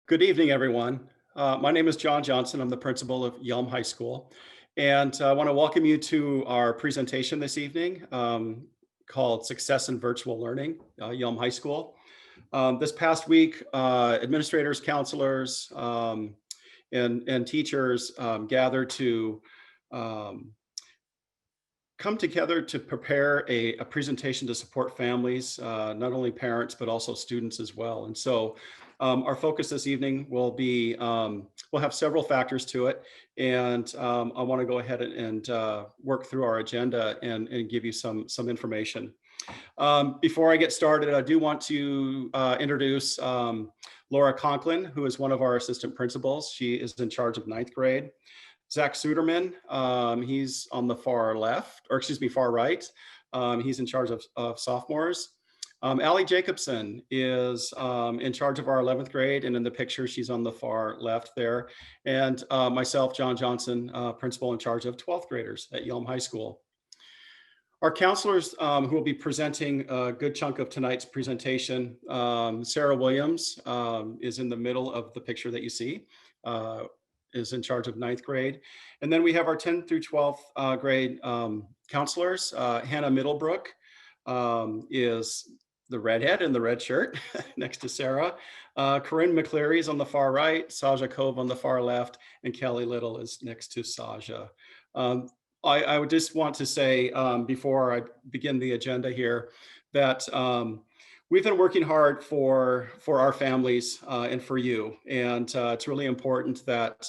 Good evening, everyone. My name is John Johnson. I'm the principal of Yelm High School. And I want to welcome you to our presentation this evening called Success in Virtual Learning, Yelm High School. This past week, administrators, counselors, and teachers gathered to um, come together to prepare a presentation to support families, not only parents, but also students as well. And so our focus this evening will be, we'll have several factors to it. And I want to go ahead and work through our agenda and give you some information. Before I get started, I do want to introduce Laura Conklin, who is one of our assistant principals. She is in charge of ninth grade. Zach Suderman, he's on the far left, or excuse me, far right. He's in charge of sophomores. Allie Jacobson is in charge of our 11th grade, and in the picture, she's on the far left there. And myself, John Johnson, principal in charge of 12th graders at Yelm High School. Our counselors who will be presenting a good chunk of tonight's presentation, Sarah Williams is in the middle of the picture that you see. Is in charge of ninth grade. And then we have our 10th through 12th grade counselors. Hannah Middlebrook is the redhead in the red shirt next to Sarah. Corinne McCleary is on the far right, Sadja Cove on the far left, and Kelly Little is next to Sadja. I would just want to say before I begin the agenda here that we've been working hard for our families and for you, and it's really important that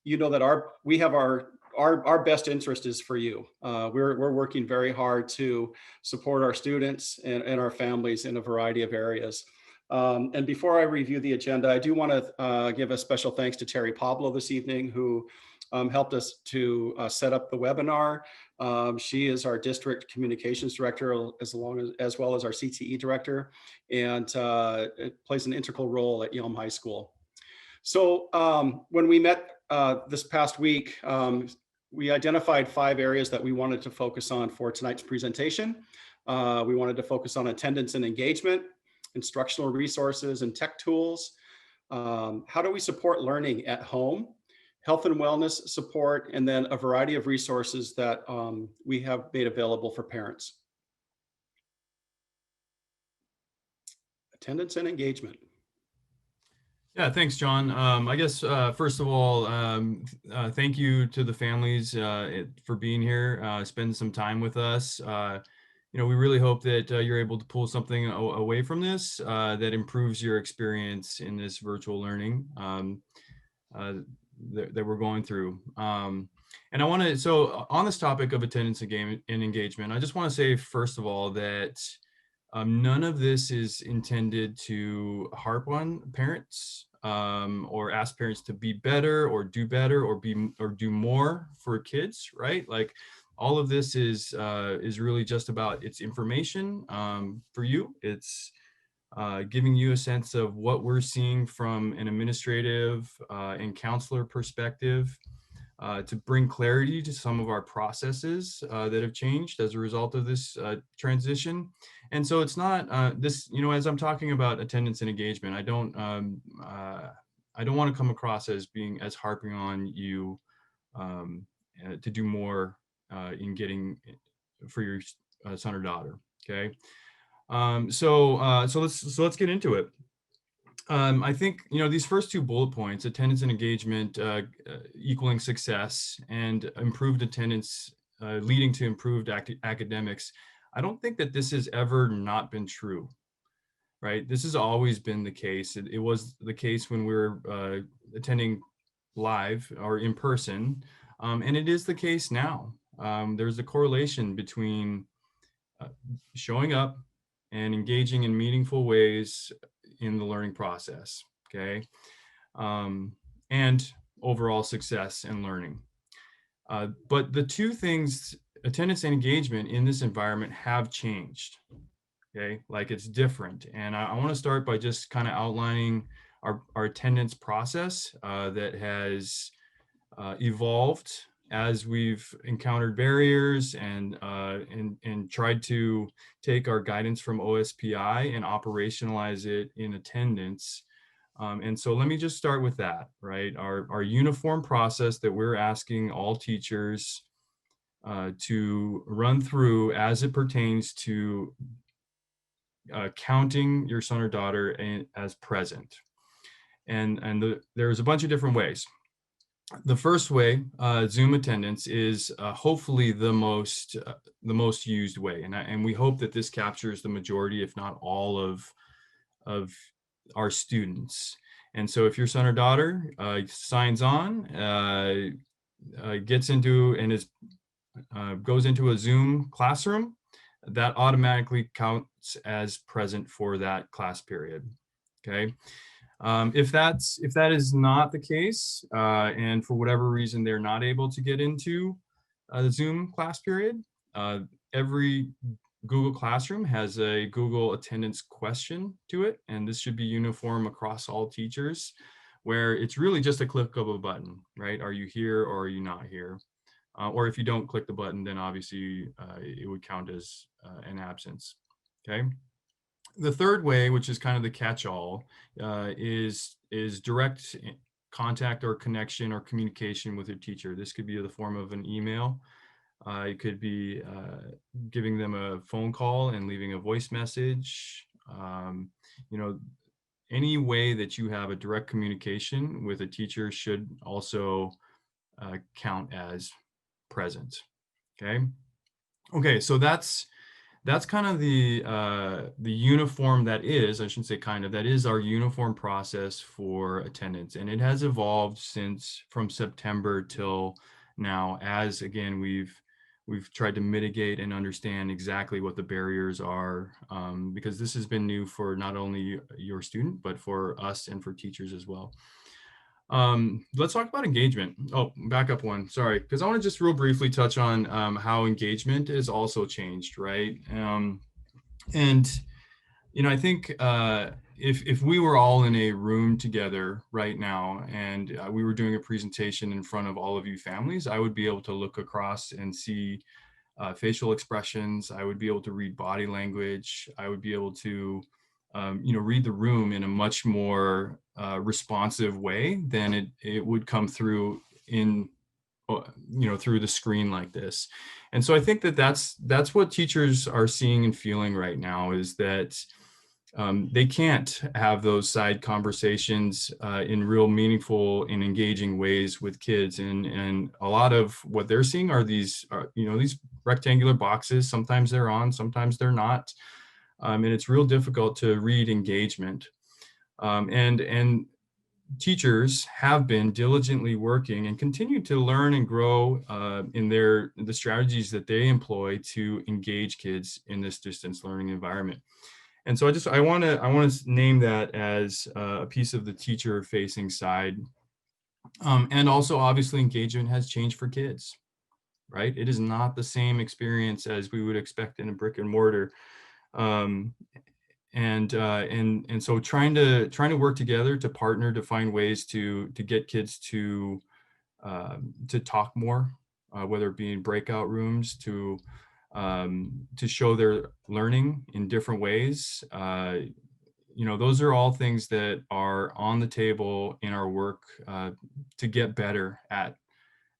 you know that we have our best interest is for you. We're working very hard to support our students and our families in a variety of areas. And before I review the agenda, I do want to give a special thanks to Terry Pablo this evening, who helped us to set up the webinar. She is our district communications director, as well as our CTE director, and it plays an integral role at Yelm High School. So when we met this past week, we identified 5 areas that we wanted to focus on for tonight's presentation. We wanted to focus on attendance and engagement, instructional resources and tech tools. How do we support learning at home? Health and wellness support, and then a variety of resources that we have made available for parents. Attendance and engagement. Yeah, thanks, John. I guess, first of all, thank you to the families for being here, spending some time with us. We really hope that you're able to pull something away from this that improves your experience in this virtual learning that we're going through. And I want to, so on this topic of attendance and engagement, I just want to say, first of all, that none of this is intended to harp on parents or ask parents to be better or do do more for kids, right? Like, all of this is really just about its information for you. It's giving you a sense of what we're seeing from an administrative and counselor perspective to bring clarity to some of our processes that have changed as a result of this transition. And so it's not this, as I'm talking about attendance and engagement, I don't want to come across as harping on you to do more in getting for your son or daughter. Okay. So let's get into it. I think, these first 2 bullet points, attendance and engagement equaling success, and improved attendance leading to improved academics, I don't think that this has ever not been true, right? This has always been the case. It was the case when we were attending live or in person, and it is the case now. There's a correlation between showing up and engaging in meaningful ways in the learning process, okay? And overall success in learning. But the 2 things, attendance and engagement in this environment, have changed, okay? Like, it's different. And I want to start by just kind of outlining our attendance process that has evolved as we've encountered barriers and tried to take our guidance from OSPI and operationalize it in attendance And so let me just start with that, right? Our uniform process that we're asking all teachers to run through as it pertains to counting your son or daughter as present. And there's a bunch of different ways. The first way, Zoom attendance, is hopefully the most used way, and we hope that this captures the majority, if not all, of our students. And so, if your son or daughter signs on, gets into and is goes into a Zoom classroom, that automatically counts as present for that class period. Okay. If that is not the case, and for whatever reason they're not able to get into the Zoom class period, every Google Classroom has a Google Attendance question to it, and this should be uniform across all teachers, where it's really just a click of a button, right? Are you here or are you not here? Or if you don't click the button, then obviously it would count as an absence. Okay. The third way, which is kind of the catch-all, is direct contact or connection or communication with your teacher. This could be in the form of an email. It could be giving them a phone call and leaving a voice message. You know, any way that you have a direct communication with a teacher should also count as present. Okay. Okay, so that's kind of the uniform that is, I shouldn't say kind of, that is our uniform process for attendance. And it has evolved from September till now, as again, we've tried to mitigate and understand exactly what the barriers are, because this has been new for not only your student, but for us and for teachers as well. Let's talk about engagement. Oh, back up one, sorry, because I want to just real briefly touch on how engagement has also changed, right? And I think if we were all in a room together right now and we were doing a presentation in front of all of you families, I would be able to look across and see facial expressions. I would be able to read body language. I would be able to read the room in a much more responsive way than it would come through through the screen like this. And so I think that's what teachers are seeing and feeling right now, is that they can't have those side conversations in real meaningful and engaging ways with kids. And a lot of what they're seeing are these rectangular boxes. Sometimes they're on, sometimes they're not. And it's real difficult to read engagement. And teachers have been diligently working and continue to learn and grow in the strategies that they employ to engage kids in this distance learning environment. And so I want to name that as a piece of the teacher facing side. And also, obviously, engagement has changed for kids, right? It is not the same experience as we would expect in a brick and mortar. And so trying to work together to partner to find ways to get kids to talk more, whether it be in breakout rooms, to show their learning in different ways. Those are all things that are on the table in our work to get better at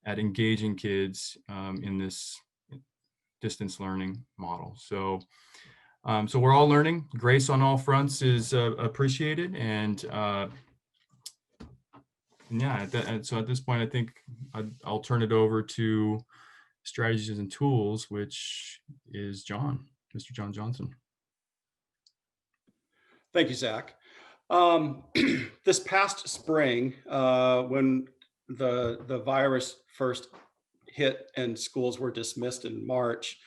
engaging kids in this distance learning model. So we're all learning. Grace on all fronts is appreciated, and yeah. So at this point, I think I'll turn it over to strategies and tools, which is Mr. John Johnson. Thank you, Zach. This past spring, when the virus first hit and schools were dismissed in March,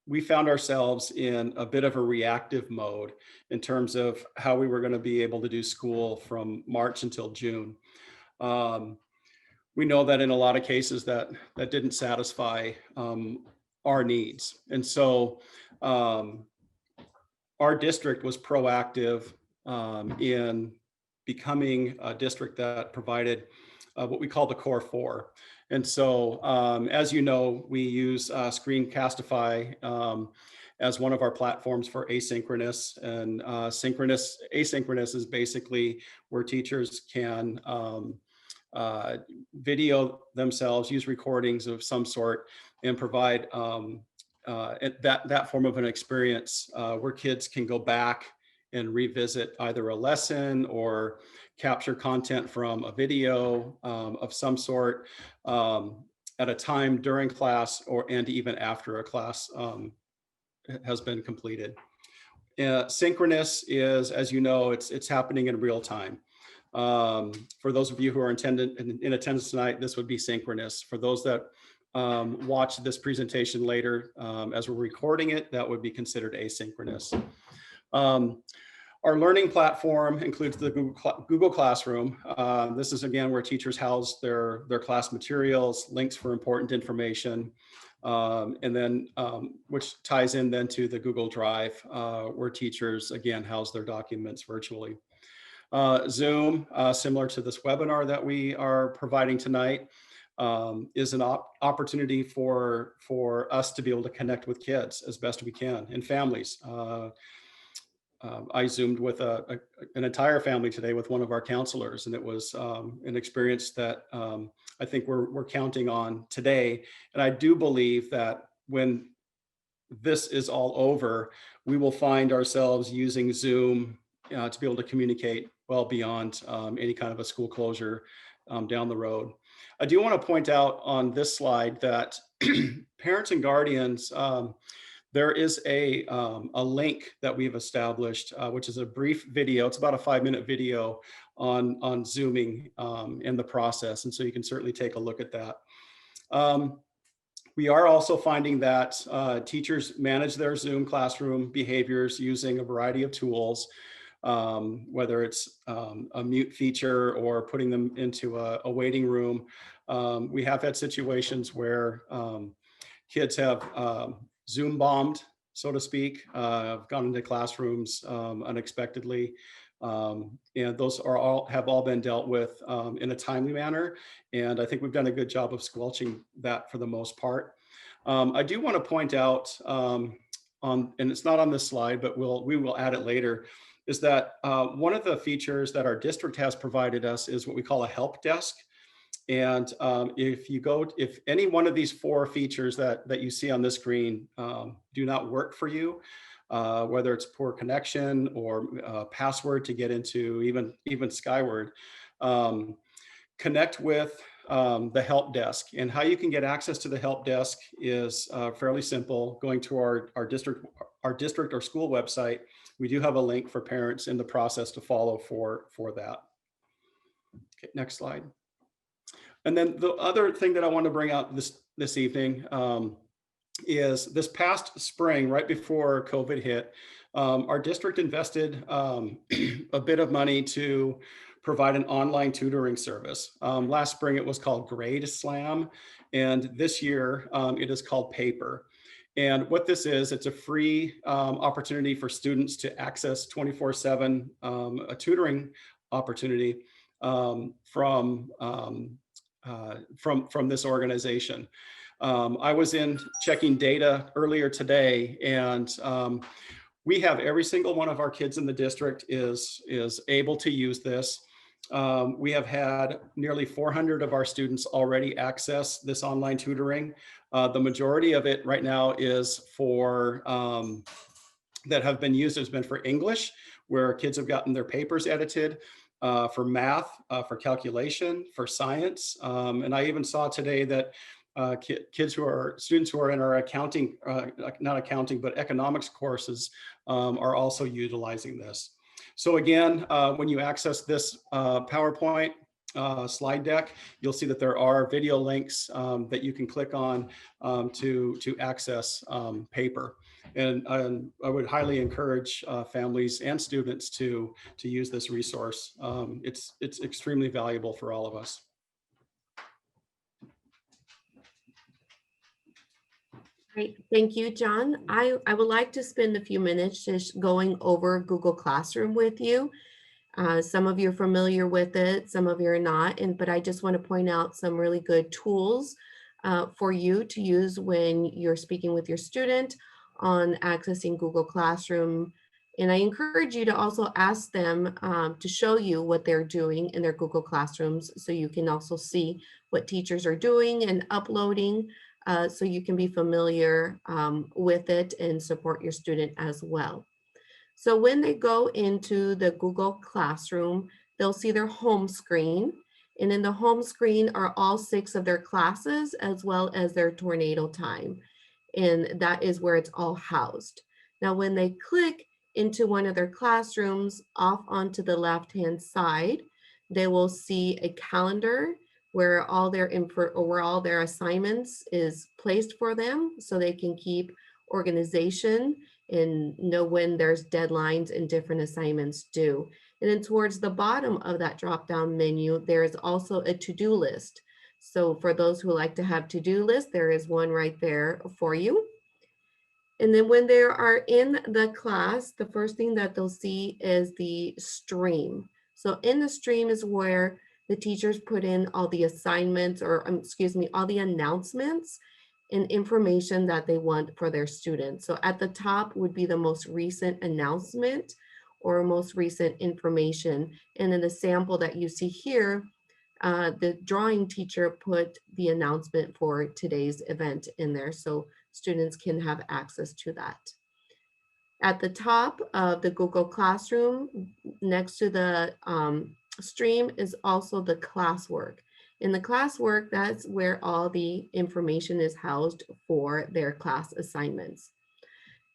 we found ourselves in a bit of a reactive mode in terms of how we were going to be able to do school from March until June. We know that in a lot of cases that didn't satisfy our needs. And so our district was proactive in becoming a district that provided what we call the Core Four. And so, as you know, we use Screencastify as one of our platforms for asynchronous. And asynchronous is basically where teachers can video themselves, use recordings of some sort, and provide that form of an experience where kids can go back and revisit either a lesson or capture content from a video of some sort at a time during class and even after a class has been completed. Synchronous is, as you know, it's happening in real time. For those of you who are in attendance tonight, this would be synchronous. For those that watch this presentation later, as we're recording it, that would be considered asynchronous. Our learning platform includes the Google Classroom. This is, again, where teachers house their class materials, links for important information, and then which ties in then to the Google Drive, where teachers, again, house their documents virtually. Zoom, similar to this webinar that we are providing tonight, is an opportunity for us to be able to connect with kids as best we can and families. I Zoomed with an entire family today with one of our counselors, and it was an experience that I think we're counting on today. And I do believe that when this is all over, we will find ourselves using Zoom to be able to communicate well beyond any kind of a school closure down the road. I do want to point out on this slide that parents and guardians, there is a link that we've established, which is a brief video. It's about a 5-minute video on Zooming in the process. And so you can certainly take a look at that. We are also finding that teachers manage their Zoom classroom behaviors using a variety of tools, whether it's a mute feature or putting them into a waiting room. We have had situations where kids have Zoom bombed, so to speak, gone into classrooms unexpectedly. And those have all been dealt with in a timely manner. And I think we've done a good job of squelching that for the most part. I do want to point out, and it's not on this slide, but we will add it later, is that one of the features that our district has provided us is what we call a help desk. And if any one of these 4 features that you see on this screen do not work for you, whether it's poor connection or password to get into even Skyward, connect with the help desk. And how you can get access to the help desk is fairly simple. Going to our district or school website, we do have a link for parents in the process to follow for that. Okay, next slide. And then the other thing that I want to bring out this evening is this past spring, right before COVID hit, our district invested a bit of money to provide an online tutoring service. Last spring, it was called Grade Slam, and this year it is called Paper. And what this is, it's a free opportunity for students to access 24/7 a tutoring opportunity from this organization. I was in checking data earlier today, and we have every single one of our kids in the district is able to use this. We have had nearly 400 of our students already access this online tutoring. The majority of it right now is for that have been used has been for English, where kids have gotten their papers edited, for math, for calculation, for science. And I even saw today that students who are in our accounting, not accounting, but economics courses are also utilizing this. So again, when you access this PowerPoint slide deck, you'll see that there are video links that you can click on to access Paper. And I would highly encourage families and students to use this resource. It's extremely valuable for all of us. Great, thank you, John. I would like to spend a few minutes just going over Google Classroom with you. Some of you are familiar with it, some of you are not, but I just want to point out some really good tools for you to use when you're speaking with your student on accessing Google Classroom. And I encourage you to also ask them to show you what they're doing in their Google Classrooms, so you can also see what teachers are doing and uploading, so you can be familiar with it and support your student as well. So when they go into the Google Classroom, they'll see their home screen. And in the home screen are all 6 of their classes, as well as their tornado time. And that is where it's all housed. Now, when they click into one of their classrooms off onto the left-hand side, they will see a calendar where all their assignments is placed for them, so they can keep organization and know when there's deadlines and different assignments due. And then towards the bottom of that drop-down menu, there is also a to-do list. So for those who like to have to-do lists, there is one right there for you. And then when they are in the class, the first thing that they'll see is the stream. So in the stream is where the teachers put in all the assignments, or all the announcements and information that they want for their students. So at the top would be the most recent announcement or most recent information. And in the sample that you see here, the drawing teacher put the announcement for today's event in there, so students can have access to that. At the top of the Google Classroom, next to the stream, is also the classwork. In the classwork, that's where all the information is housed for their class assignments.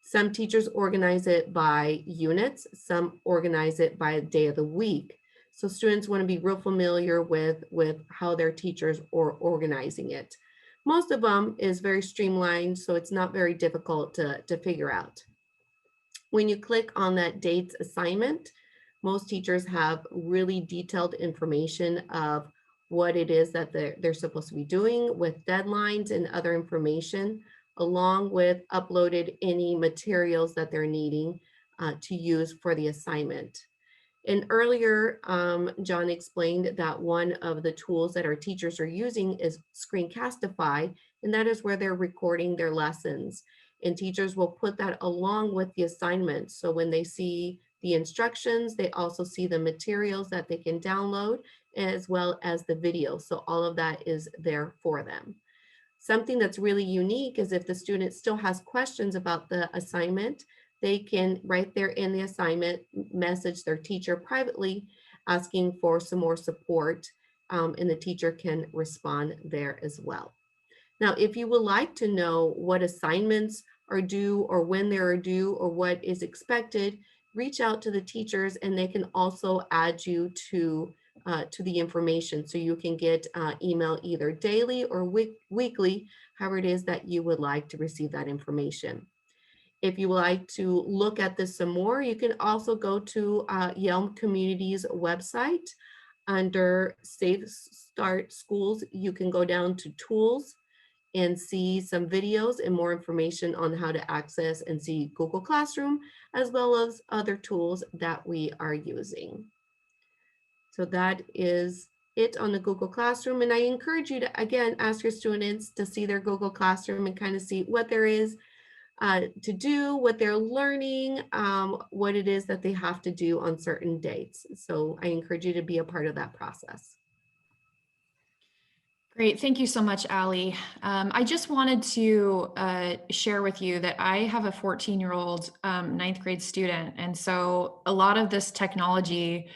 Some teachers organize it by units, some organize it by day of the week. So students want to be real familiar with how their teachers are organizing it. Most of them is very streamlined, so it's not very difficult to figure out. When you click on that dates assignment, most teachers have really detailed information of what it is that they're supposed to be doing, with deadlines and other information, along with uploaded any materials that they're needing to use for the assignment. And earlier, John explained that one of the tools that our teachers are using is Screencastify, and that is where they're recording their lessons. And teachers will put that along with the assignment. So when they see the instructions, they also see the materials that they can download, as well as the video. So all of that is there for them. Something that's really unique is if the student still has questions about the assignment, they can, right there in the assignment, message their teacher privately asking for some more support, and the teacher can respond there as well. Now, if you would like to know what assignments are due or when they are due or what is expected, reach out to the teachers and they can also add you to the information. So you can get email either daily or weekly, however it is that you would like to receive that information. If you would like to look at this some more, you can also go to Yelm Community's website. Under Safe Start Schools, you can go down to Tools and see some videos and more information on how to access and see Google Classroom, as well as other tools that we are using. So that is it on the Google Classroom. And I encourage you to, again, ask your students to see their Google Classroom and kind of see what there is to do, what they're learning, what it is that they have to do on certain dates. So I encourage you to be a part of that process. Great. Thank you so much, Allie. I just wanted to share with you that I have a 14-year-old ninth grade student. And so a lot of this technology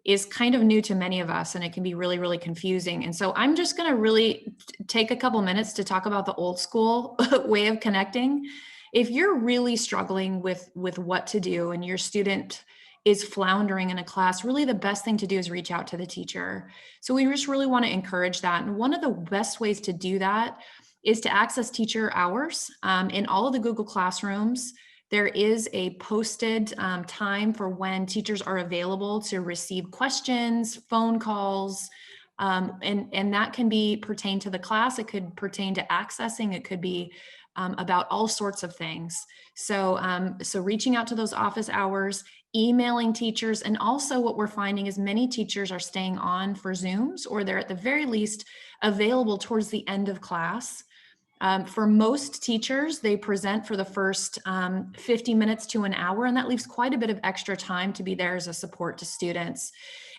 is kind of new to many of us, and it can be really, really confusing. And so I'm just going to really take a couple minutes to talk about the old school way of connecting. If you're really struggling with what to do and your student is floundering in a class, really the best thing to do is reach out to the teacher. So we just really want to encourage that. And one of the best ways to do that is to access teacher hours. In all of the Google Classrooms, there is a posted time for when teachers are available to receive questions, phone calls, and that can be pertain to the class. It could pertain to accessing. It could be about all sorts of things. So reaching out to those office hours, emailing teachers, and also what we're finding is many teachers are staying on for Zooms, or they're at the very least available towards the end of class. For most teachers, they present for the first 50 minutes to an hour, and that leaves quite a bit of extra time to be there as a support to students.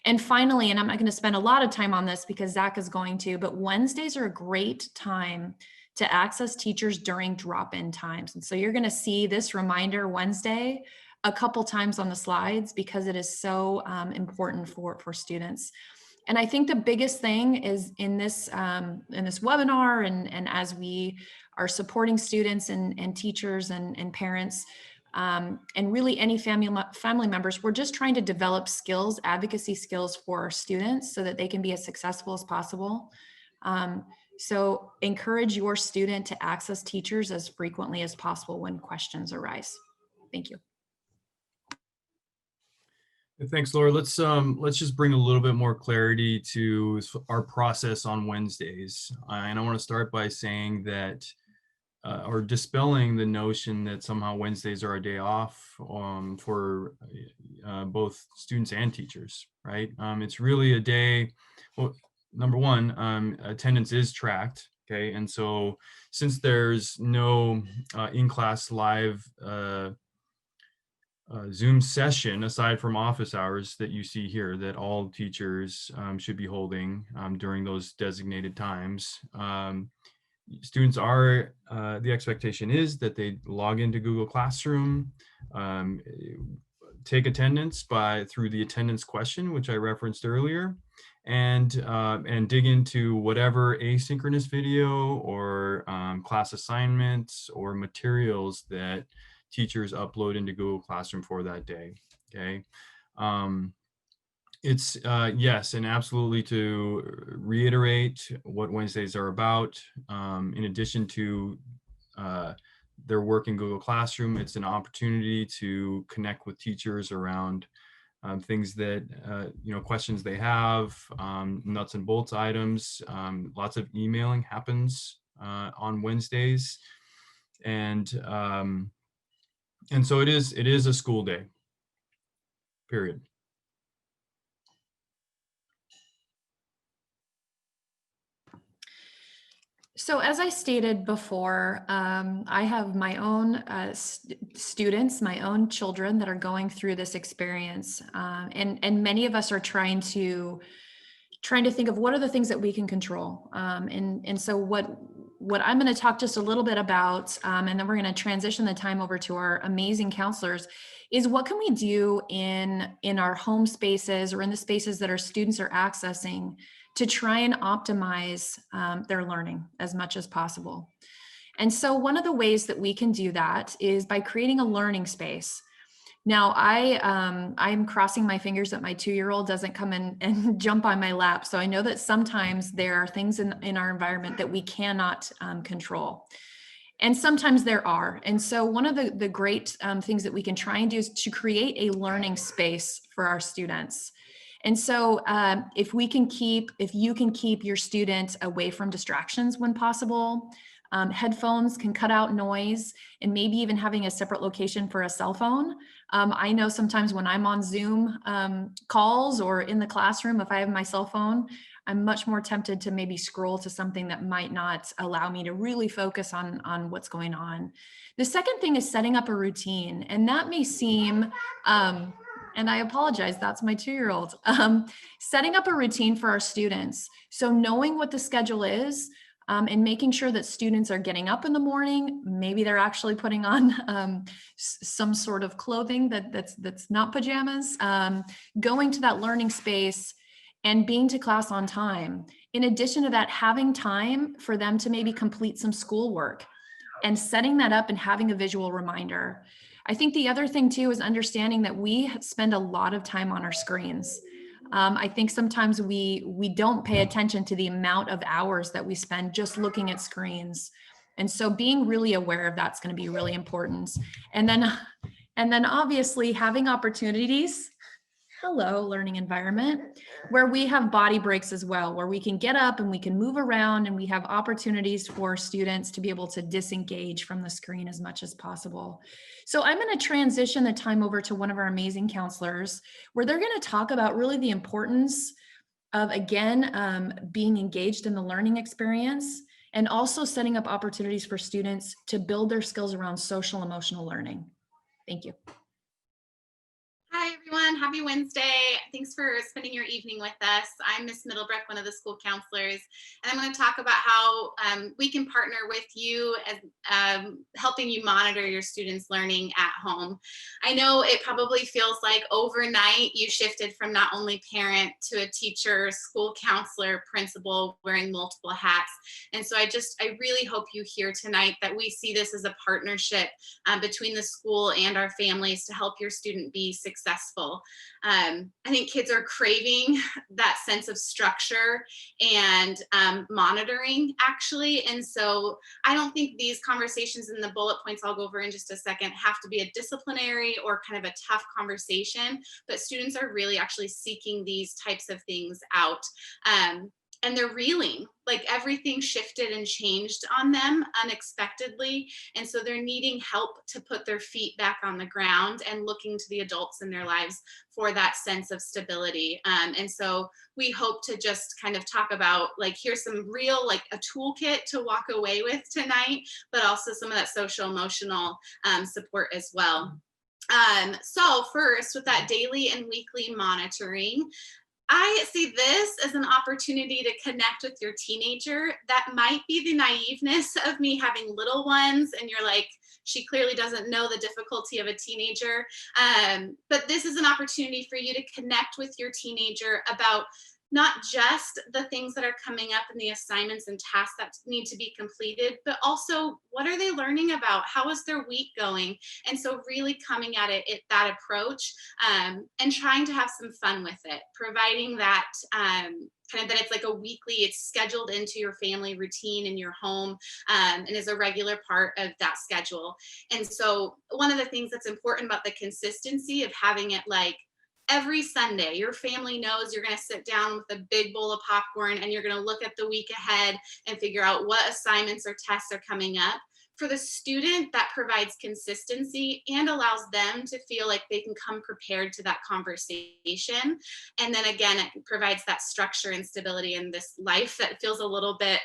And finally, and I'm not going to spend a lot of time on this because Zach is going to, but Wednesdays are a great time to access teachers during drop-in times. And so you're going to see this reminder Wednesday a couple times on the slides because it is so important for students. And I think the biggest thing is in this webinar and as we are supporting students and teachers and parents and really any family members, we're just trying to develop skills, advocacy skills for our students so that they can be as successful as possible. So encourage your student to access teachers as frequently as possible when questions arise. Thank you. Thanks, Laura. Let's just bring a little bit more clarity to our process on Wednesdays. And I want to start by saying that, or dispelling the notion that somehow Wednesdays are a day off for both students and teachers, right? It's really a day, well, number one, attendance is tracked, okay? And so since there's no in-class live Zoom session aside from office hours that you see here that all teachers should be holding during those designated times. Students are, the expectation is that they log into Google Classroom, take attendance through the attendance question, which I referenced earlier, and dig into whatever asynchronous video or class assignments or materials that teachers upload into Google Classroom for that day, okay? It's yes, and absolutely to reiterate what Wednesdays are about, in addition to their work in Google Classroom, it's an opportunity to connect with teachers around things that, questions they have, nuts and bolts items. Lots of emailing happens on Wednesdays. And so it is a school day, period. So as I stated before, I have my own students, my own children that are going through this experience. And many of us are trying to think of what are the things that we can control. And so what I'm going to talk just a little bit about, and then we're going to transition the time over to our amazing counselors, is what can we do in our home spaces or in the spaces that our students are accessing to try and optimize their learning as much as possible. And so one of the ways that we can do that is by creating a learning space. Now, I'm crossing my fingers that my 2-year-old doesn't come in and jump on my lap. So I know that sometimes there are things in our environment that we cannot control. And sometimes there are. And so one of the great things that we can try and do is to create a learning space for our students. And so if you can keep your student away from distractions when possible, headphones can cut out noise, and maybe even having a separate location for a cell phone. I know sometimes when I'm on Zoom calls or in the classroom, if I have my cell phone, I'm much more tempted to maybe scroll to something that might not allow me to really focus on what's going on. The second thing is setting up a routine, and that may seem, and I apologize, that's my 2-year-old, setting up a routine for our students. So knowing what the schedule is, and making sure that students are getting up in the morning, maybe they're actually putting on some sort of clothing that's not pajamas, going to that learning space and being to class on time. In addition to that, having time for them to maybe complete some schoolwork and setting that up and having a visual reminder. I think the other thing too is understanding that we spend a lot of time on our screens. I think sometimes we don't pay attention to the amount of hours that we spend just looking at screens. And so being really aware of that's going to be really important. And then obviously having opportunities, hello, learning environment, where we have body breaks as well, where we can get up and we can move around and we have opportunities for students to be able to disengage from the screen as much as possible. So I'm going to transition the time over to one of our amazing counselors, where they're going to talk about really the importance of, again, being engaged in the learning experience and also setting up opportunities for students to build their skills around social emotional learning. Thank you. Hi, everyone. Happy Wednesday. Thanks for spending your evening with us. I'm Miss Middlebrook, one of the school counselors, and I'm going to talk about how we can partner with you as helping you monitor your students' learning at home. I know it probably feels like overnight you shifted from not only parent to a teacher, school counselor, principal, wearing multiple hats. And so I really hope you hear tonight that we see this as a partnership between the school and our families to help your student be successful. I think kids are craving that sense of structure and monitoring, actually. And so I don't think these conversations and the bullet points I'll go over in just a second have to be a disciplinary or kind of a tough conversation, but students are really actually seeking these types of things out. And they're reeling, like everything shifted and changed on them unexpectedly. And so they're needing help to put their feet back on the ground and looking to the adults in their lives for that sense of stability. And so we hope to just kind of talk about, like, here's some real, like a toolkit to walk away with tonight, but also some of that social emotional support as well. So first, with that daily and weekly monitoring, I see this as an opportunity to connect with your teenager. That might be the naiveness of me having little ones, and you're like, she clearly doesn't know the difficulty of a teenager. But this is an opportunity for you to connect with your teenager about not just the things that are coming up in the assignments and tasks that need to be completed, but also what are they learning about? How is their week going? And so really coming at it, that approach, and trying to have some fun with it, providing that kind of that it's like a weekly, it's scheduled into your family routine in your home, and is a regular part of that schedule. And so one of the things that's important about the consistency of having it like every Sunday, your family knows you're going to sit down with a big bowl of popcorn and you're going to look at the week ahead and figure out what assignments or tests are coming up. For the student, that provides consistency and allows them to feel like they can come prepared to that conversation. And then again, it provides that structure and stability in this life that feels a little bit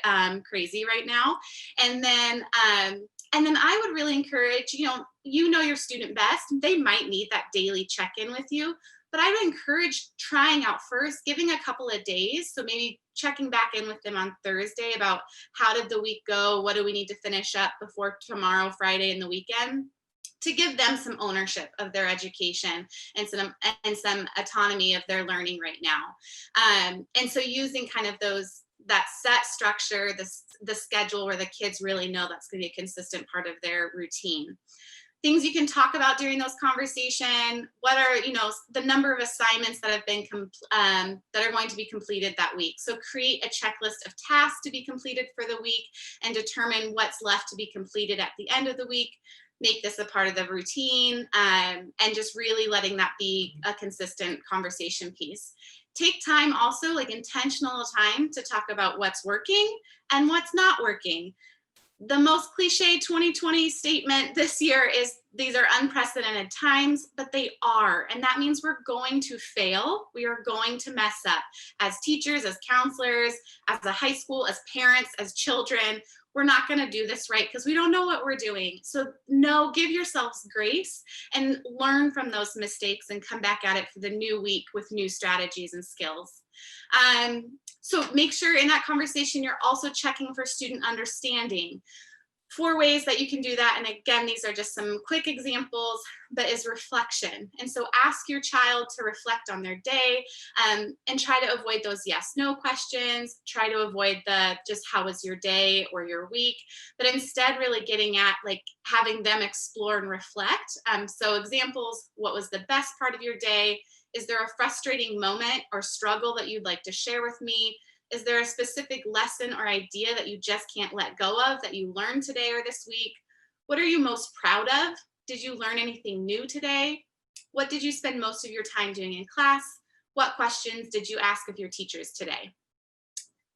crazy right now. And then I would really encourage, you know your student best. They might need that daily check-in with you, but I would encourage trying out first, giving a couple of days. So maybe checking back in with them on Thursday about how did the week go? What do we need to finish up before tomorrow, Friday, and the weekend? To give them some ownership of their education and some autonomy of their learning right now. And so using kind of that set structure, the schedule where the kids really know that's going to be a consistent part of their routine. Things you can talk about during those conversations. What are, the number of assignments that have been that are going to be completed that week. So create a checklist of tasks to be completed for the week and determine what's left to be completed at the end of the week. Make this a part of the routine, and just really letting that be a consistent conversation piece. Take time also, like intentional time, to talk about what's working and what's not working. The most cliche 2020 statement this year is these are unprecedented times, but they are. And that means we're going to fail. We are going to mess up as teachers, as counselors, as a high school, as parents, as children. We're not going to do this right because we don't know what we're doing. So give yourselves grace and learn from those mistakes and come back at it for the new week with new strategies and skills. So make sure in that conversation, you're also checking for student understanding. 4 ways that you can do that. And again, these are just some quick examples, but is reflection. And so ask your child to reflect on their day, and try to avoid those yes/no questions. Try to avoid just how was your day or your week, but instead really getting at like having them explore and reflect. So examples, what was the best part of your day? Is there a frustrating moment or struggle that you'd like to share with me? Is there a specific lesson or idea that you just can't let go of that you learned today or this week? What are you most proud of? Did you learn anything new today? What did you spend most of your time doing in class? What questions did you ask of your teachers today?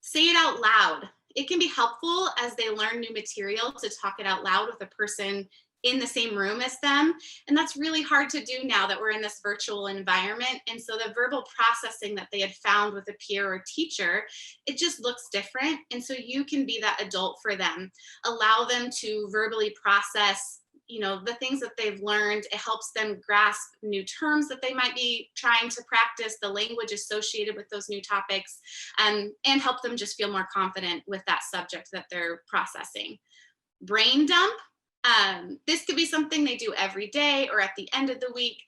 Say it out loud. It can be helpful as they learn new material to talk it out loud with a person in the same room as them. And that's really hard to do now that we're in this virtual environment. And so the verbal processing that they had found with a peer or teacher, it just looks different. And so you can be that adult for them, allow them to verbally process, you know, the things that they've learned. It helps them grasp new terms that they might be trying to practice, the language associated with those new topics, and help them just feel more confident with that subject that they're processing. Brain dump. This could be something they do every day or at the end of the week.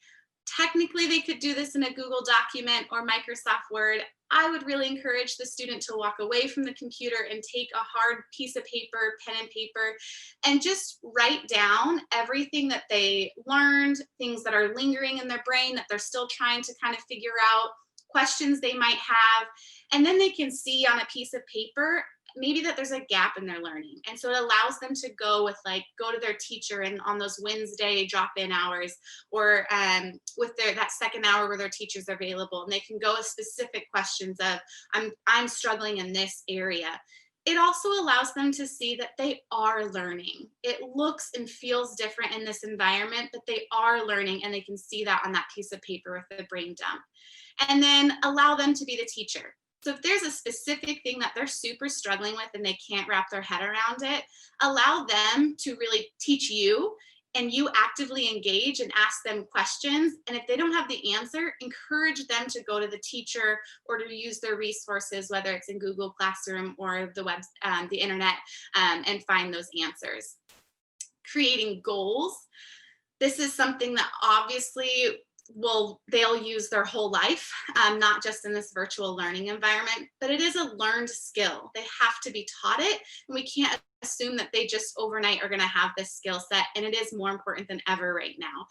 Technically, they could do this in a Google document or Microsoft Word. I would really encourage the student to walk away from the computer and take a hard piece of paper, pen and paper, and just write down everything that they learned, things that are lingering in their brain that they're still trying to kind of figure out, questions they might have. And then they can see on a piece of paper maybe that there's a gap in their learning. And so it allows them to go to their teacher and on those Wednesday drop-in hours, or with that second hour where their teacher's available, and they can go with specific questions of, I'm struggling in this area. It also allows them to see that they are learning. It looks and feels different in this environment, but they are learning, and they can see that on that piece of paper with the brain dump. And then allow them to be the teacher. So if there's a specific thing that they're super struggling with and they can't wrap their head around it, allow them to really teach you, and you actively engage and ask them questions. And if they don't have the answer, encourage them to go to the teacher or to use their resources, whether it's in Google Classroom or the internet, and find those answers. Creating goals. This is something that obviously they'll use their whole life, not just in this virtual learning environment, but it is a learned skill. They have to be taught it, and we can't assume that they just overnight are going to have this skill set, and it is more important than ever right now.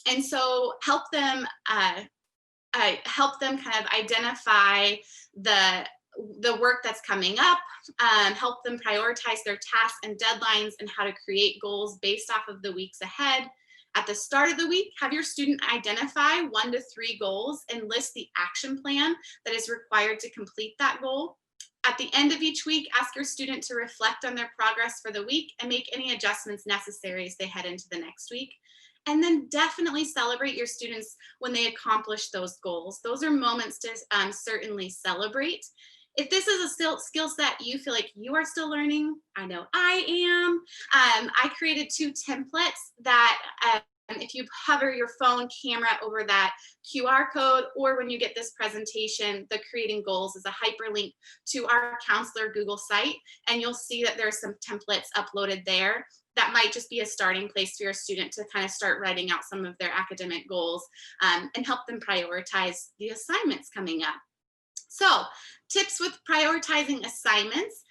And so help them kind of identify the work that's coming up, help them prioritize their tasks and deadlines, and how to create goals based off of the weeks ahead. At the start of the week, have your student identify 1 to 3 goals and list the action plan that is required to complete that goal. At the end of each week, ask your student to reflect on their progress for the week and make any adjustments necessary as they head into the next week. And then definitely celebrate your students when they accomplish those goals. Those are moments to certainly celebrate. If this is a skill set you feel like you are still learning, I know I am. I created 2 templates that if you hover your phone camera over that QR code, or when you get this presentation, the creating goals is a hyperlink to our counselor Google site, and you'll see that there are some templates uploaded there. That might just be a starting place for your student to kind of start writing out some of their academic goals, and help them prioritize the assignments coming up. So, tips with prioritizing assignments.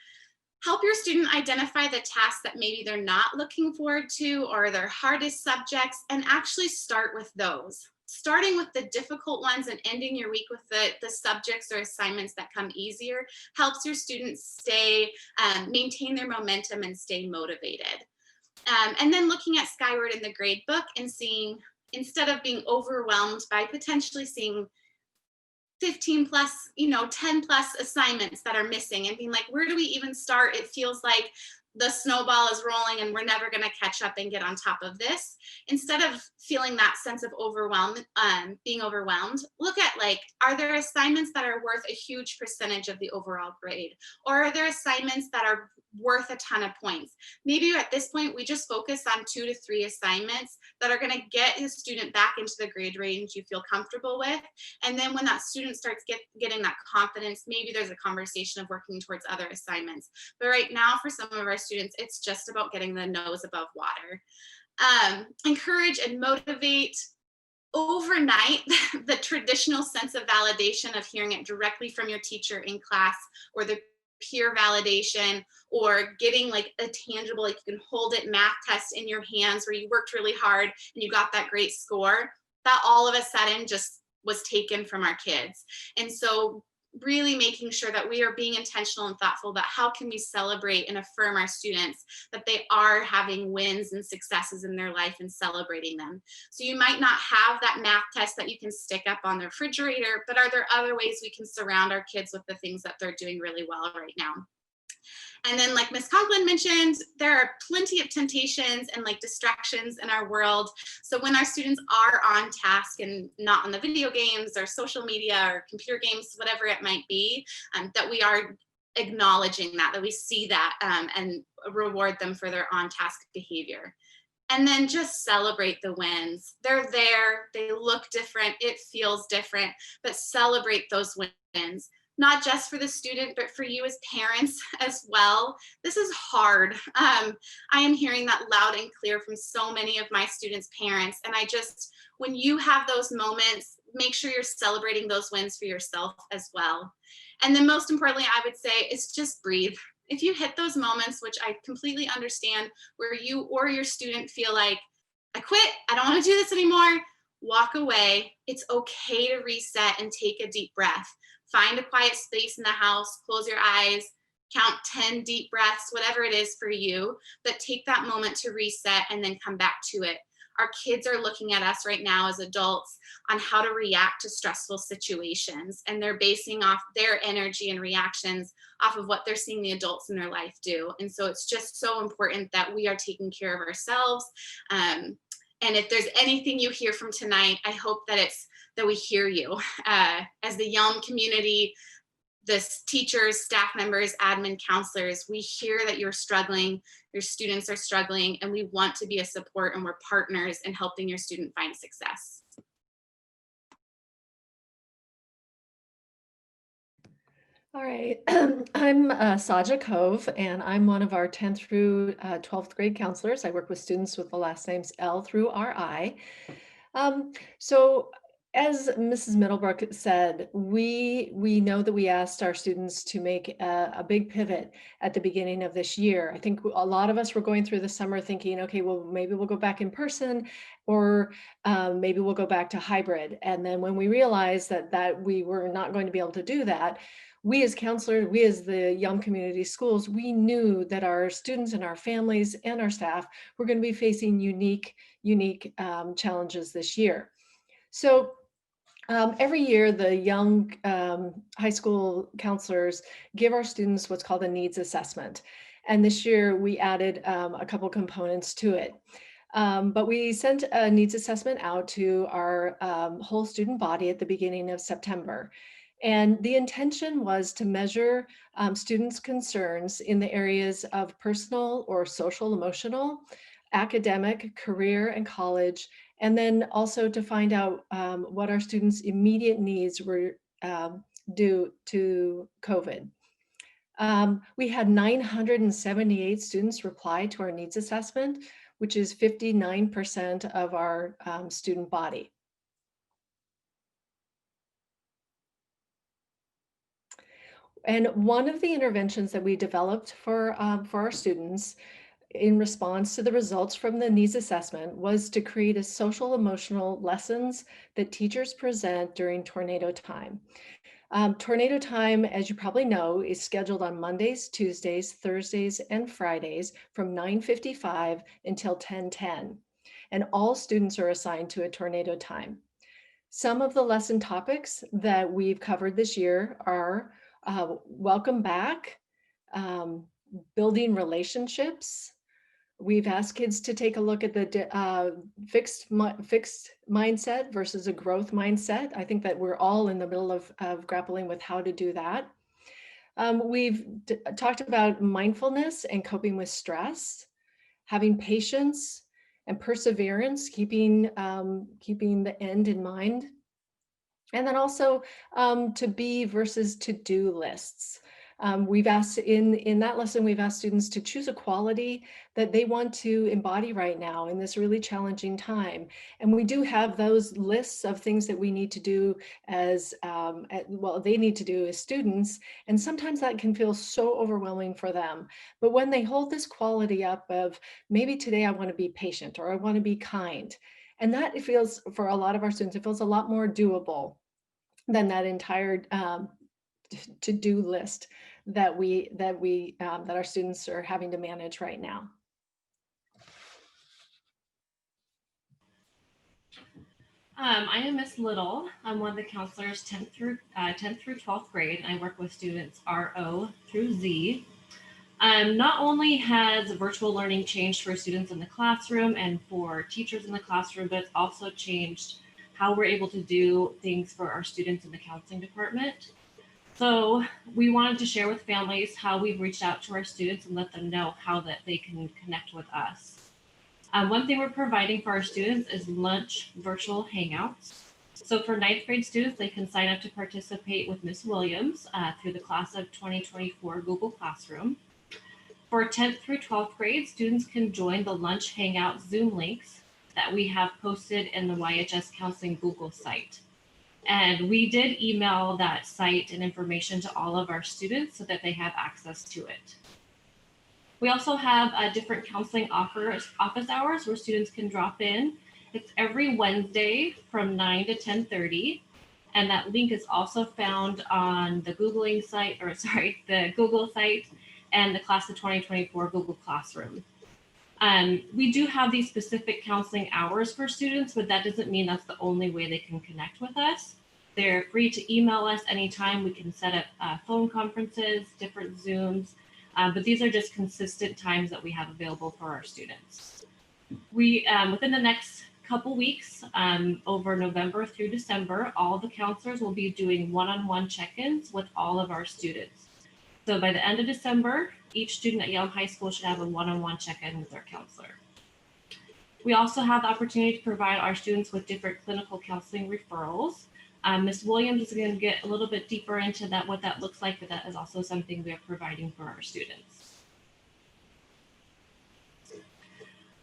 Help your student identify the tasks that maybe they're not looking forward to or their hardest subjects, and actually start with those. Starting with the difficult ones and ending your week with the subjects or assignments that come easier helps your students maintain their momentum and stay motivated. And then looking at Skyward in the grade book and seeing, instead of being overwhelmed by potentially seeing 15 plus, 10 plus assignments that are missing, and being like, where do we even start? It feels like the snowball is rolling and we're never going to catch up and get on top of this. Instead of feeling that sense of being overwhelmed, look at, are there assignments that are worth a huge percentage of the overall grade? Or are there assignments that are worth a ton of points? Maybe at this point, we just focus on 2 to 3 assignments that are going to get the student back into the grade range you feel comfortable with. And then when that student starts getting that confidence, maybe there's a conversation of working towards other assignments. But right now, for some of our students, it's just about getting the nose above water. Encourage and motivate. Overnight, the traditional sense of validation of hearing it directly from your teacher in class, or the peer validation, or getting a tangible, you can hold it math test in your hands where you worked really hard and you got that great score, that all of a sudden just was taken from our kids. And so really making sure that we are being intentional and thoughtful about how can we celebrate and affirm our students, that they are having wins and successes in their life and celebrating them. So you might not have that math test that you can stick up on the refrigerator, but are there other ways we can surround our kids with the things that they're doing really well right now? And then, like Ms. Conklin mentioned, there are plenty of temptations and like distractions in our world. So when our students are on task and not on the video games or social media or computer games, whatever it might be, that we are acknowledging that we see that and reward them for their on-task behavior. And then just celebrate the wins. They're there, they look different, it feels different, but celebrate those wins. Not just for the student, but for you as parents as well. This is hard. I am hearing that loud and clear from so many of my students' parents. And when you have those moments, make sure you're celebrating those wins for yourself as well. And then most importantly, I would say, is just breathe. If you hit those moments, which I completely understand, where you or your student feel like, I quit, I don't want to do this anymore, walk away. It's okay to reset and take a deep breath. Find a quiet space in the house, close your eyes, count 10 deep breaths, whatever it is for you, but take that moment to reset and then come back to it. Our kids are looking at us right now as adults on how to react to stressful situations, and they're basing off their energy and reactions off of what they're seeing the adults in their life do. And so it's just so important that we are taking care of ourselves. And if there's anything you hear from tonight, I hope that we hear you. As the Yelm community, this teachers, staff members, admin, counselors, we hear that you're struggling, your students are struggling, and we want to be a support, and we're partners in helping your student find success. All right, I'm Sadja Cove, and I'm one of our 10th through 12th grade counselors. I work with students with the last names L through RI. So as Mrs. Middlebrook said, we know that we asked our students to make a big pivot at the beginning of this year. I think a lot of us were going through the summer thinking, okay, well, maybe we'll go back in person, or maybe we'll go back to hybrid. And then when we realized that we were not going to be able to do that, we as counselors, we as the Yelm Community Schools, we knew that our students and our families and our staff were going to be facing unique challenges this year. So every year, the young high school counselors give our students what's called a needs assessment. And this year we added a couple components to it. But we sent a needs assessment out to our whole student body at the beginning of September. And the intention was to measure students' concerns in the areas of personal or social, emotional, academic, career, and college, and then also to find out what our students' immediate needs were due to COVID. We had 978 students reply to our needs assessment, which is 59% of our student body. And one of the interventions that we developed for our students in response to the results from the needs assessment was to create a social emotional lessons that teachers present during tornado time. Tornado time, as you probably know, is scheduled on Mondays, Tuesdays, Thursdays, and Fridays from 9:55 until 10:10. And all students are assigned to a tornado time. Some of the lesson topics that we've covered this year are welcome back, building relationships. We've asked kids to take a look at the fixed mindset versus a growth mindset. I think that we're all in the middle of grappling with how to do that. We've talked about mindfulness and coping with stress, having patience and perseverance, keeping the end in mind. And then also to be versus to do lists. We've asked in that lesson, we've asked students to choose a quality that they want to embody right now in this really challenging time. And we do have those lists of things that we need to do as, well, they need to do as students. And sometimes that can feel so overwhelming for them. But when they hold this quality up of maybe today I want to be patient or I want to be kind, and that it feels, for a lot of our students, it feels a lot more doable than that entire to-do list that our students are having to manage right now. I am Miss Little. I'm one of the counselors 10th through 12th grade, and I work with students RO through Z. Not only has virtual learning changed for students in the classroom and for teachers in the classroom, but it's also changed how we're able to do things for our students in the counseling department. So we wanted to share with families how we've reached out to our students and let them know how that they can connect with us. One thing we're providing for our students is lunch virtual hangouts. So for ninth grade students, they can sign up to participate with Ms. Williams through the class of 2024 Google Classroom. For 10th through 12th grade, students can join the lunch hangout Zoom links that we have posted in the YHS Counseling Google site. And we did email that site and information to all of our students so that they have access to it. We also have different counseling office hours where students can drop in. It's every Wednesday from 9 to 10:30. And that link is also found on the the Google site and the class of 2024 Google Classroom. We do have these specific counseling hours for students, but that doesn't mean that's the only way they can connect with us. They're free to email us anytime. We can set up phone conferences, different Zooms, but these are just consistent times that we have available for our students. We, within the next couple weeks, over November through December, all the counselors will be doing one-on-one check-ins with all of our students. So by the end of December, each student at Yelm High School should have a one-on-one check-in with their counselor. We also have the opportunity to provide our students with different clinical counseling referrals. Ms. Williams is going to get a little bit deeper into that, what that looks like, but that is also something we are providing for our students.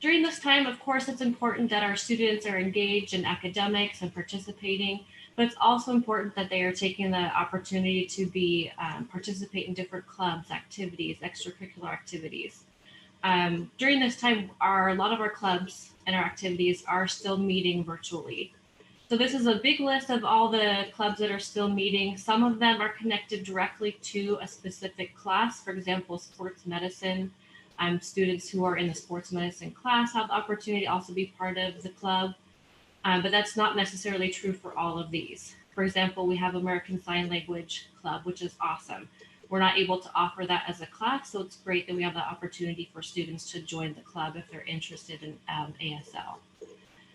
During this time, of course, it's important that our students are engaged in academics and participating, but it's also important that they are taking the opportunity to be participate in different clubs, activities, extracurricular activities. During this time, a lot of our clubs and our activities are still meeting virtually. So this is a big list of all the clubs that are still meeting. Some of them are connected directly to a specific class. For example, sports medicine. Students who are in the sports medicine class have the opportunity to also be part of the club, but that's not necessarily true for all of these. For example, we have American Sign Language Club, which is awesome. We're not able to offer that as a class, so it's great that we have the opportunity for students to join the club if they're interested in ASL.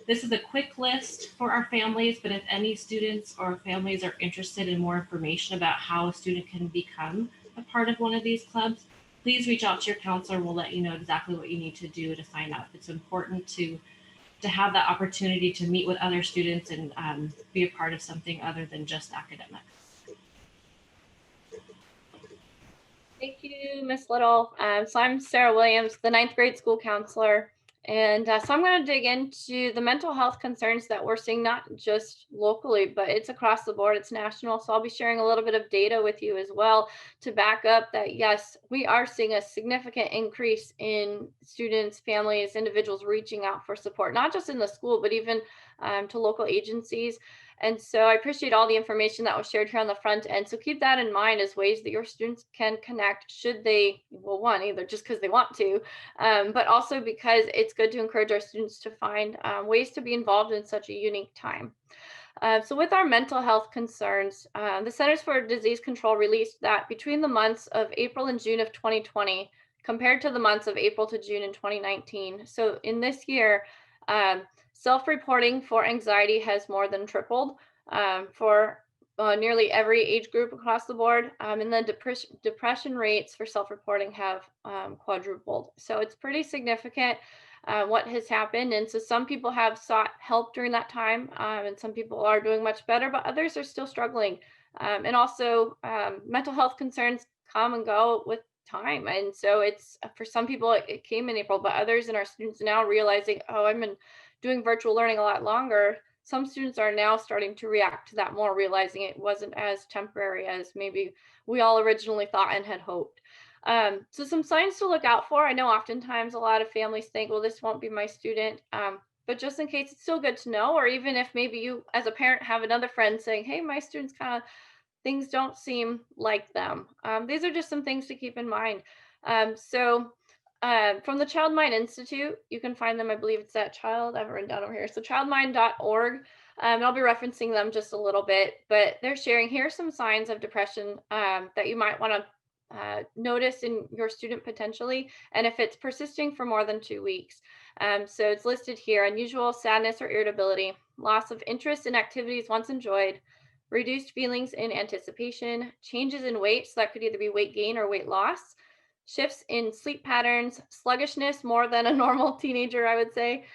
This is a quick list for our families, but if any students or families are interested in more information about how a student can become a part of one of these clubs, please reach out to your counselor. We'll let you know exactly what you need to do to sign up. It's important to have that opportunity to meet with other students and be a part of something other than just academics. Thank you, Ms. Little. So I'm Sarah Williams, the ninth grade school counselor. And so I'm going to dig into the mental health concerns that we're seeing, not just locally, but it's across the board, it's national. So I'll be sharing a little bit of data with you as well to back up that, yes, we are seeing a significant increase in students, families, individuals reaching out for support, not just in the school, but even to local agencies. And so I appreciate all the information that was shared here on the front end. So keep that in mind as ways that your students can connect should they, well, one, either just because they want to, but also because it's good to encourage our students to find ways to be involved in such a unique time. So with our mental health concerns, the Centers for Disease Control released that between the months of April and June of 2020, compared to the months of April to June in 2019. So in this year, self-reporting for anxiety has more than tripled for nearly every age group across the board. And then depression rates for self-reporting have quadrupled. So it's pretty significant what has happened. And so some people have sought help during that time, and some people are doing much better, but others are still struggling. And also mental health concerns come and go with time. And so it's for some people, it came in April, but others and our students now realizing, oh, I've been doing virtual learning a lot longer. Some students are now starting to react to that more, realizing it wasn't as temporary as maybe we all originally thought and had hoped. So some signs to look out for. I know oftentimes a lot of families think, well, this won't be my student. But just in case, it's still good to know, or even if maybe you as a parent have another friend saying, hey, my students kind of, things don't seem like them. These are just some things to keep in mind. From the Child Mind Institute, you can find them, I believe it's that child, I have it written down over here. So childmind.org. I'll be referencing them just a little bit, but they're sharing, here's some signs of depression that you might want to notice in your student potentially, and if it's persisting for more than 2 weeks. So it's listed here: unusual sadness or irritability, loss of interest in activities once enjoyed, reduced feelings in anticipation, changes in weight, so that could either be weight gain or weight loss, shifts in sleep patterns, sluggishness more than a normal teenager, I would say,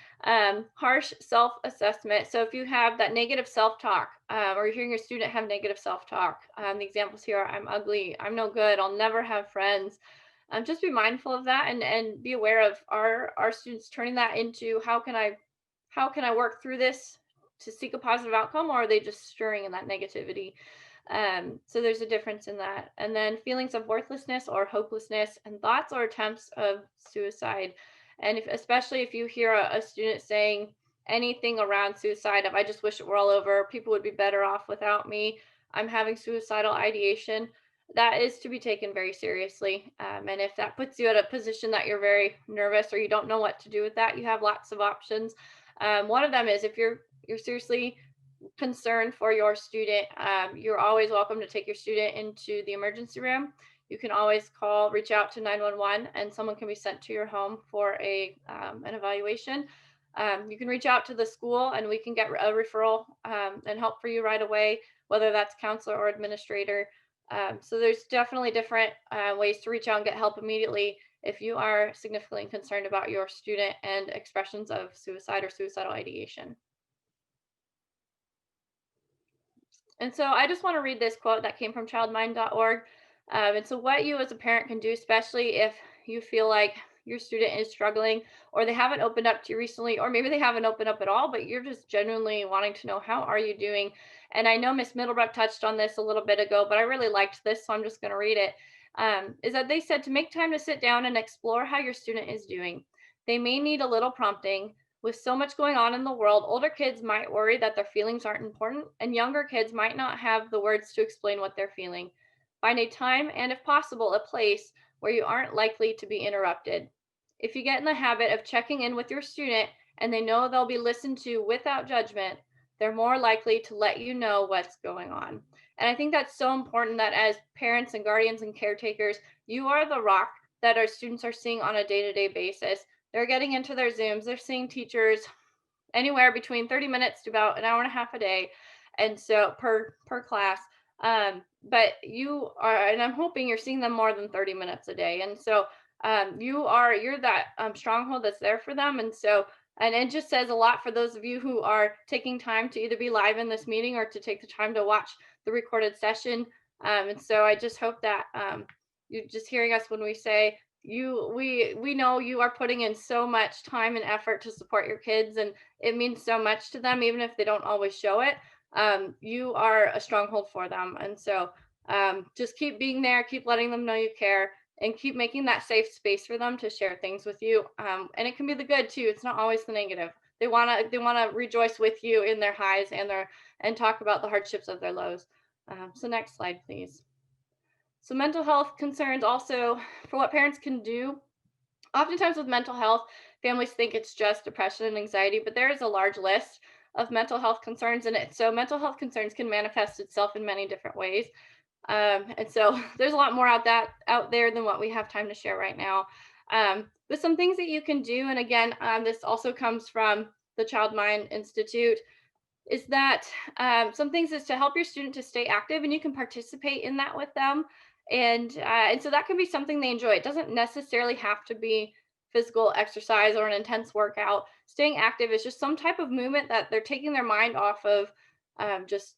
harsh self-assessment. So if you have that negative self-talk, or you're hearing your student have negative self-talk, the examples here are: I'm ugly, I'm no good, I'll never have friends. Just be mindful of that, and be aware of, our students turning that into, how can I work through this to seek a positive outcome, or are they just stirring in that negativity? So there's a difference in that. And then feelings of worthlessness or hopelessness, and thoughts or attempts of suicide. And especially if you hear a student saying anything around suicide, of, I just wish it were all over, people would be better off without me, I'm having suicidal ideation, that is to be taken very seriously. And if that puts you at a position that you're very nervous, or you don't know what to do with that, you have lots of options. One of them is, if you're seriously concern for your student, you're always welcome to take your student into the emergency room. You can always reach out to 911, and someone can be sent to your home for an evaluation. You can reach out to the school, and we can get a referral and help for you right away, whether that's counselor or administrator. So there's definitely different ways to reach out and get help immediately if you are significantly concerned about your student and expressions of suicide or suicidal ideation. And so I just want to read this quote that came from childmind.org. And so what you as a parent can do, especially if you feel like your student is struggling, or they haven't opened up to you recently, or maybe they haven't opened up at all, but you're just genuinely wanting to know, how are you doing? And I know Miss Middlebrook touched on this a little bit ago, but I really liked this, so I'm just going to read it. Is that they said to make time to sit down and explore how your student is doing. They may need a little prompting. With so much going on in the world, older kids might worry that their feelings aren't important, and younger kids might not have the words to explain what they're feeling. Find a time, and if possible, a place where you aren't likely to be interrupted. If you get in the habit of checking in with your student, and they know they'll be listened to without judgment, they're more likely to let you know what's going on. And I think that's so important, that as parents and guardians and caretakers, you are the rock that our students are seeing on a day-to-day basis. They're getting into their Zooms. They're seeing teachers anywhere between 30 minutes to about an hour and a half a day, and so per class. But you are, and I'm hoping you're seeing them more than 30 minutes a day. And so you're that stronghold that's there for them. And so, and it just says a lot for those of you who are taking time to either be live in this meeting, or to take the time to watch the recorded session. And so I just hope that you're just hearing us when we say, we know you are putting in so much time and effort to support your kids, and it means so much to them, even if they don't always show it. You are a stronghold for them. And so just keep being there, keep letting them know you care, and keep making that safe space for them to share things with you. And it can be the good too. It's not always the negative. They want to rejoice with you in their highs and talk about the hardships of their lows. So next slide, please. So mental health concerns also, for what parents can do. Oftentimes with mental health, families think it's just depression and anxiety, but there is a large list of mental health concerns in it. So mental health concerns can manifest itself in many different ways. And so there's a lot more out there than what we have time to share right now. But some things that you can do, and again, this also comes from the Child Mind Institute, is that some things is to help your student to stay active, and you can participate in that with them. And so that can be something they enjoy. It doesn't necessarily have to be physical exercise or an intense workout. Staying active is just some type of movement that they're taking their mind off of just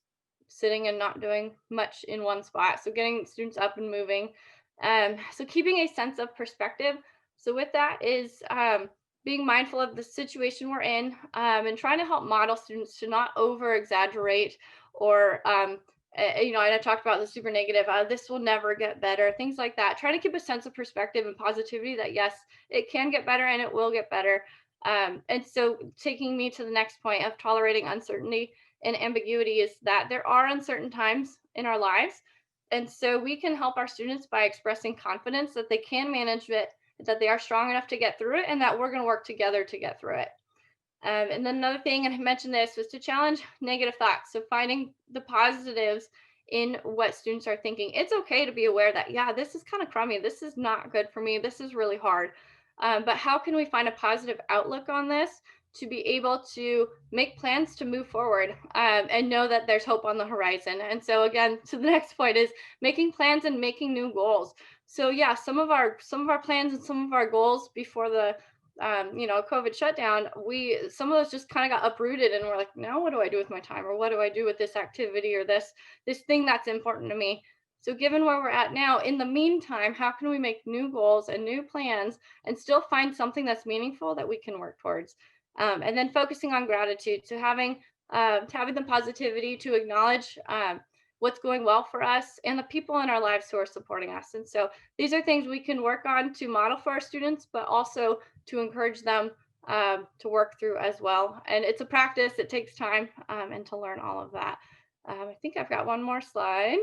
sitting and not doing much in one spot. So getting students up and moving. So keeping a sense of perspective. So with that is being mindful of the situation we're in, and trying to help model students to not over exaggerate, or and I talked about the super negative, this will never get better, things like that. Trying to keep a sense of perspective and positivity that yes, it can get better and it will get better. And so taking me to the next point of tolerating uncertainty and ambiguity, is that there are uncertain times in our lives. And so we can help our students by expressing confidence that they can manage it, that they are strong enough to get through it, and that we're going to work together to get through it. And then another thing, and I mentioned this, was to challenge negative thoughts. So finding the positives in what students are thinking. It's okay to be aware that, yeah, this is kind of crummy. This is not good for me. This is really hard. But how can we find a positive outlook on this to be able to make plans to move forward, and know that there's hope on the horizon? And so again, to the next point is making plans and making new goals. So yeah, some of our plans and some of our goals before the COVID shutdown, some of those just kind of got uprooted, and we're like, now what do I do with my time, or what do I do with this activity, or this thing that's important to me? So given where we're at now, in the meantime, how can we make new goals and new plans and still find something that's meaningful that we can work towards? And then focusing on gratitude, so having the positivity to acknowledge what's going well for us and the people in our lives who are supporting us. And so these are things we can work on to model for our students, but also to encourage them to work through as well. And it's a practice, it takes time, and to learn all of that. I think I've got one more slide.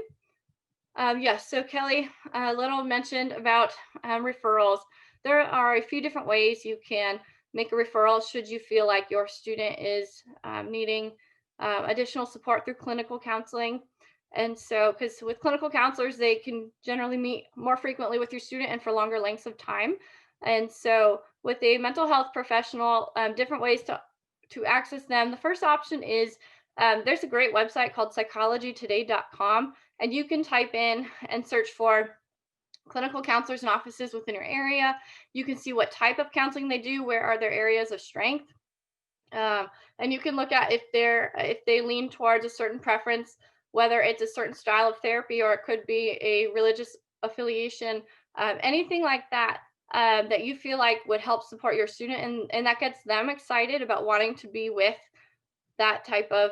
Yes, so Kelly Little mentioned about referrals. There are a few different ways you can make a referral should you feel like your student is needing additional support through clinical counseling. And so, because with clinical counselors, they can generally meet more frequently with your student and for longer lengths of time. And so with a mental health professional, different ways to access them. The first option is there's a great website called psychologytoday.com, and you can type in and search for clinical counselors and offices within your area. You can see what type of counseling they do, where are their areas of strength. And you can look at if they lean towards a certain preference, whether it's a certain style of therapy or it could be a religious affiliation, anything like that, that you feel like would help support your student, and that gets them excited about wanting to be with that type of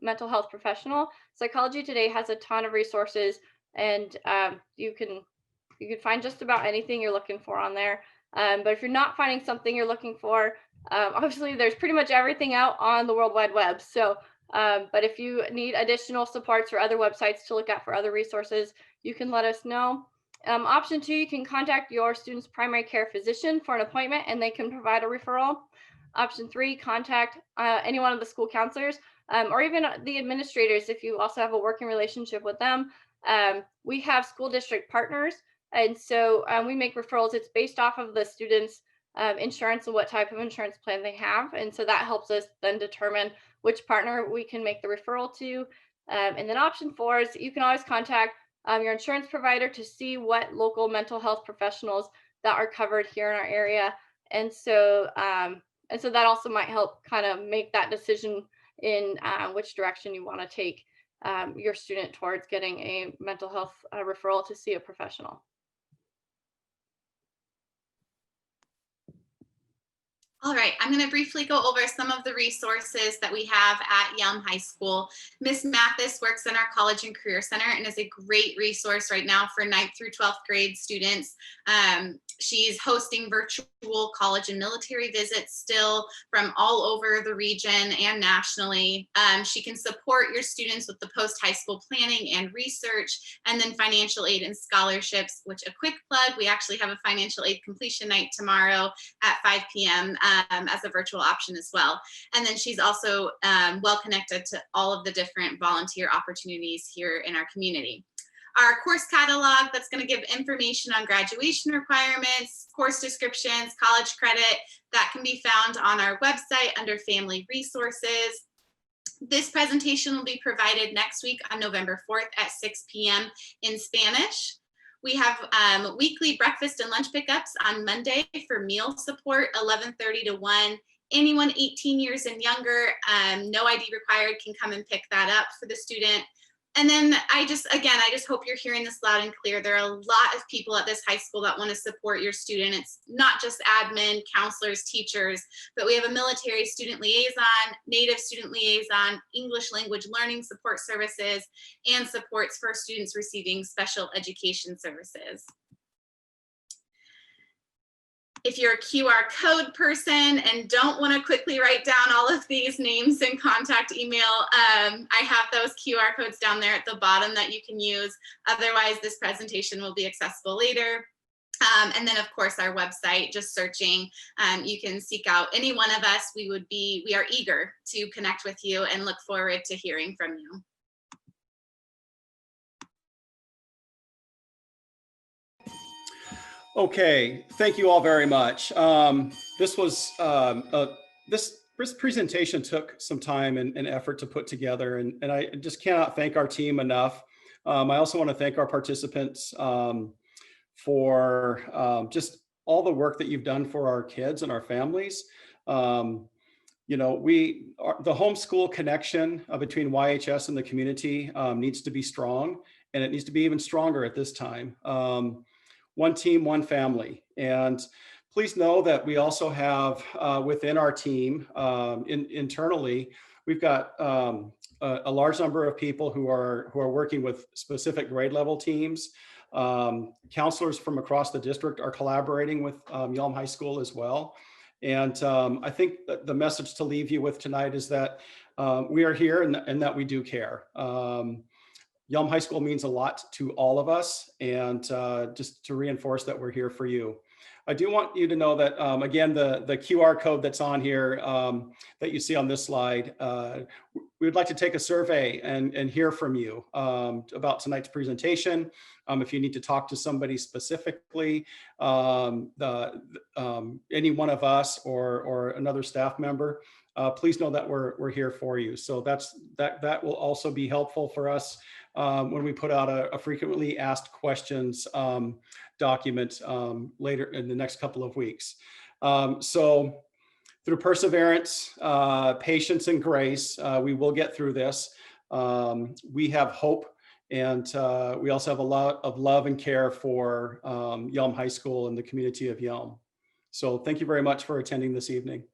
mental health professional. Psychology Today has a ton of resources, and you can find just about anything you're looking for on there. But if you're not finding something you're looking for, obviously there's pretty much everything out on the World Wide Web. So, but if you need additional supports or other websites to look at for other resources, you can let us know. Option 2, you can contact your student's primary care physician for an appointment, and they can provide a referral. Option 3, contact any one of the school counselors, or even the administrators if you also have a working relationship with them. We have school district partners, and so we make referrals. It's based off of the student's insurance and what type of insurance plan they have. And so that helps us then determine which partner we can make the referral to. And then option 4 is you can always contact your insurance provider to see what local mental health professionals that are covered here in our area. And so that also might help kind of make that decision in which direction you want to take your student towards getting a mental health referral to see a professional. All right, I'm going to briefly go over some of the resources that we have at Yelm High School. Ms. Mathis works in our College and Career Center and is a great resource right now for 9th through 12th grade students. She's hosting virtual college and military visits still from all over the region and nationally. She can support your students with the post-high school planning and research, and then financial aid and scholarships, which a quick plug, we actually have a financial aid completion night tomorrow at 5 p.m. As a virtual option as well. And then she's also well connected to all of the different volunteer opportunities here in our community. Our course catalog, that's going to give information on graduation requirements, course descriptions, college credit, that can be found on our website under family resources. This presentation will be provided next week on November 4th at 6 p.m. in Spanish. We have weekly breakfast and lunch pickups on Monday for meal support, 11:30 to 1. Anyone 18 years and younger, no ID required, can come and pick that up for the student. And then I just hope you're hearing this loud and clear. There are a lot of people at this high school that want to support your student. It's not just admin, counselors, teachers, but we have a military student liaison, Native student liaison, English language learning support services, and supports for students receiving special education services. If you're a QR code person and don't want to quickly write down all of these names and contact email, I have those QR codes down there at the bottom that you can use. Otherwise, this presentation will be accessible later. And then of course our website, just searching, you can seek out any one of us. We are eager to connect with you and look forward to hearing from you. Okay, thank you all very much. This presentation took some time and effort to put together, and I just cannot thank our team enough. I also want to thank our participants for just all the work that you've done for our kids and our families. You know, the homeschool connection between YHS and the community needs to be strong, and it needs to be even stronger at this time. One team, one family. And please know that we also have within our team internally, we've got a large number of people who are working with specific grade level teams. Counselors from across the district are collaborating with Yelm High School as well. And I think that the message to leave you with tonight is that we are here and that we do care. Yelm High School means a lot to all of us, and just to reinforce that we're here for you. I do want you to know that, again, the QR code that's on here that you see on this slide, we would like to take a survey and hear from you about tonight's presentation. If you need to talk to somebody specifically, any one of us or another staff member, please know that we're here for you. So that will also be helpful for us when we put out a frequently asked questions document later in the next couple of weeks. So through perseverance, patience, and grace, we will get through this. We have hope, and we also have a lot of love and care for Yelm High School and the community of Yelm. So thank you very much for attending this evening.